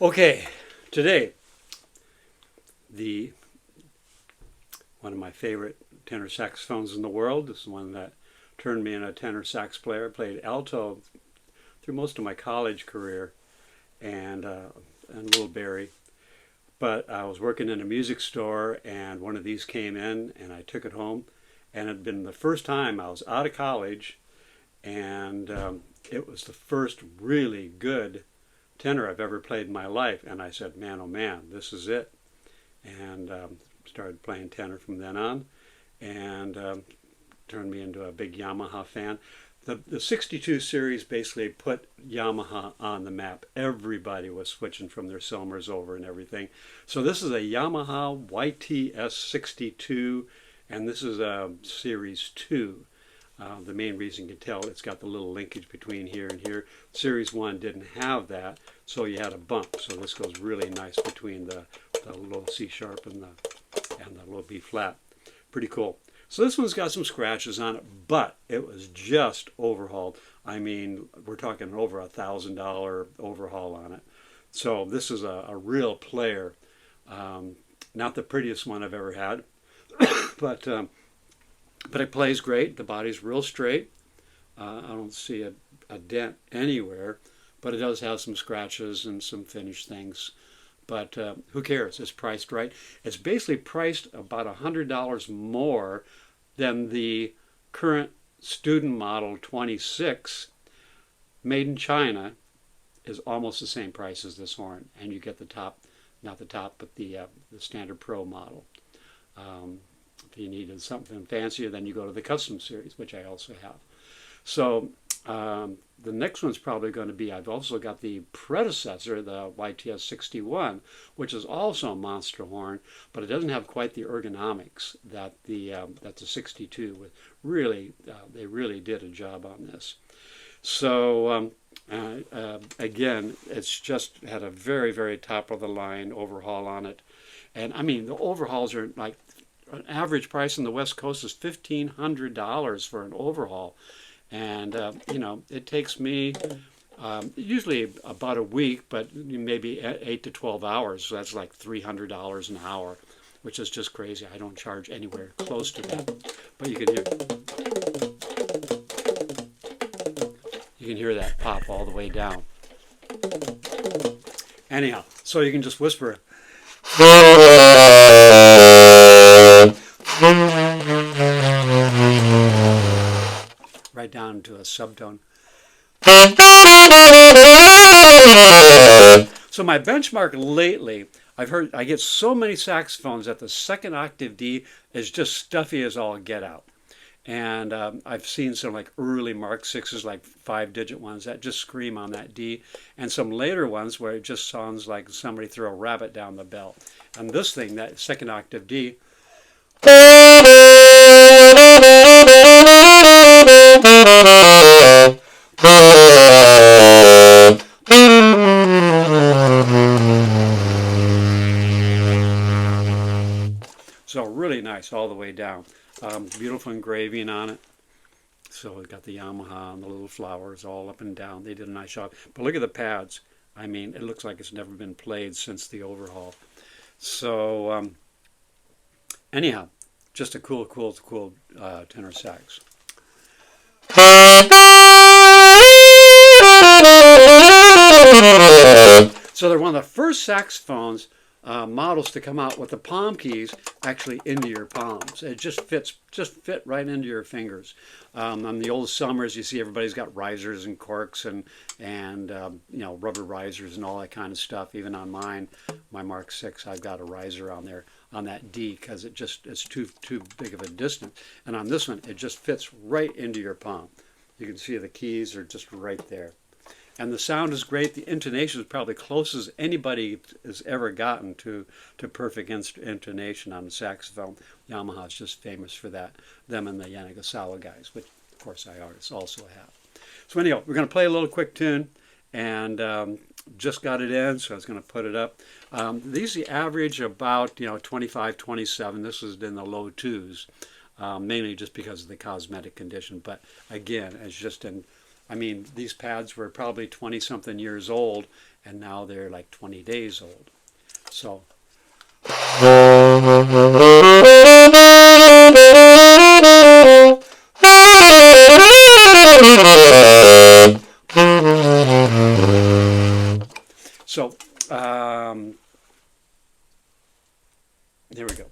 Okay, today, one of my favorite tenor saxophones in the world. This is one that turned me into a tenor sax player. I played alto through most of my college career and Little Barry. But I was working in a music store and one of these came in and I took it home. And it had been the first time I was out of college, and it was the first really good tenor I've ever played in my life. And I said, man, oh man, this is it. And started playing tenor from then on, and turned me into a big Yamaha fan. The 62 series basically put Yamaha on the map. Everybody was switching from their Selmers over and everything. So this is a Yamaha YTS-62, and this is a Series 2. The main reason you can tell, it's got the little linkage between here and here. Series 1 didn't have that, so you had a bump. So this goes really nice between the low C sharp and the low B flat. Pretty cool. So this one's got some scratches on it, but it was just overhauled. I mean, we're talking over $1,000 overhaul on it. So this is a real player. Not the prettiest one I've ever had, but it plays great. The body's real straight. I don't see a dent anywhere, but it does have some scratches and some finished things. But who cares? It's priced right. It's basically priced about $100 more than the current student model 26, made in China, is almost the same price as this horn. And you get the top, not the top, but the standard pro model. If you needed something fancier, then you go to the custom series, which I also have. So the next one's probably going to be, I've also got the predecessor, the YTS-61, which is also a monster horn, but it doesn't have quite the ergonomics that that's a 62 with. Really, they really did a job on this. So again, it's just had a very, very top of the line overhaul on it. And I mean, the overhauls are like, an average price on the West Coast is $1,500 for an overhaul. And, you know, it takes me usually about a week, but maybe 8 to 12 hours. So that's like $300 an hour, which is just crazy. I don't charge anywhere close to that. But you can hear that pop all the way down. Anyhow, so you can just whisper it. Right down to a subtone. So my benchmark lately, I get so many saxophones that the second octave D is just stuffy as all get out. And I've seen some like early Mark 6s, like 5-digit ones that just scream on that D, and some later ones where it just sounds like somebody threw a rabbit down the belt. And this thing, that second octave D, so really nice all the way down. Beautiful engraving on it. So we've got the Yamaha and the little flowers all up and down. They did a nice job. But look at the pads. I mean, it looks like it's never been played since the overhaul. So anyhow, just a cool tenor sax. So they're one of the first saxophones models to come out with the palm keys actually into your palms. It just fit right into your fingers. On the old Selmers, you see everybody's got risers and corks and you know, rubber risers and all that kind of stuff. Even on mine, my Mark 6, I've got a riser on there on that D because it's too big of a distance. And on this one, it just fits right into your palm. You can see the keys are just right there. And the sound is great. The intonation is probably closest as anybody has ever gotten to perfect intonation on the saxophone. Yamaha is just famous for that. Them and the Yanagisawa guys, which of course I also have. So anyhow, we're going to play a little quick tune, and just got it in, so I was going to put it up. These average about 25, 27. This is in the low 2s, mainly just because of the cosmetic condition. But again, it's just in I mean, these pads were probably 20-something years old, and now they're like 20 days old. So. So, here we go.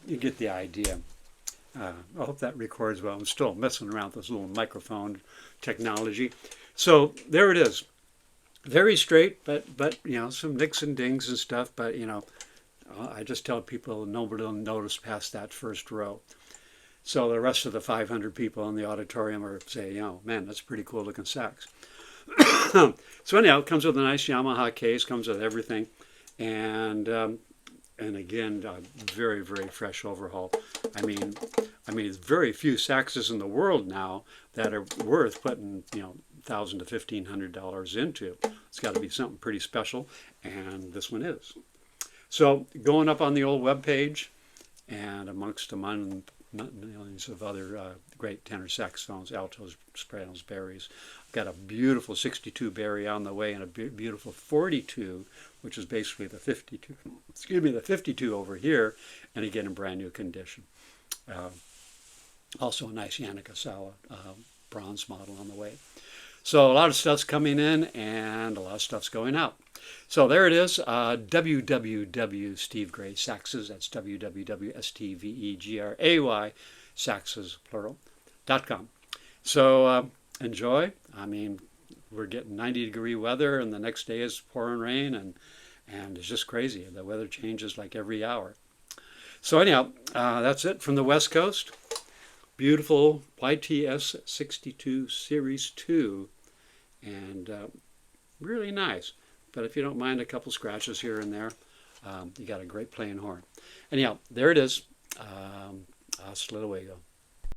you get the idea. I hope that records well. I'm still messing around with this little microphone technology. So there it is. Very straight, but you know, some nicks and dings and stuff. But you know, I just tell people nobody will notice past that first row. So the rest of the 500 people in the auditorium are saying, you know, man, that's a pretty cool looking sax. So anyhow, it comes with a nice Yamaha case, comes with everything, and again, very, very fresh overhaul. I mean, there's very few saxes in the world now that are worth putting, you know, $1,000 to $1,500 into. It's got to be something pretty special, and this one is. So going up on the old web page, and amongst the millions of other great tenor saxophones, altos, sopranos, baries, I've got a beautiful 62 Barry on the way, and a beautiful 42, which is basically the 52. Excuse me, the 52 over here, and again in brand new condition. Also a nice Yannick Sala bronze model on the way. So a lot of stuff's coming in and a lot of stuff's going out. So there it is, www. Steve Gray Saxes, that's www.STVEGRAY Saxes, plural.com. So enjoy. I mean, we're getting 90-degree weather, and the next day is pouring rain, and it's just crazy. The weather changes like every hour. So anyhow, that's it from the West Coast. Beautiful YTS-62 Series 2, and really nice. But if you don't mind a couple scratches here and there, you got a great playing horn. Anyhow, there it is. Hasta luego.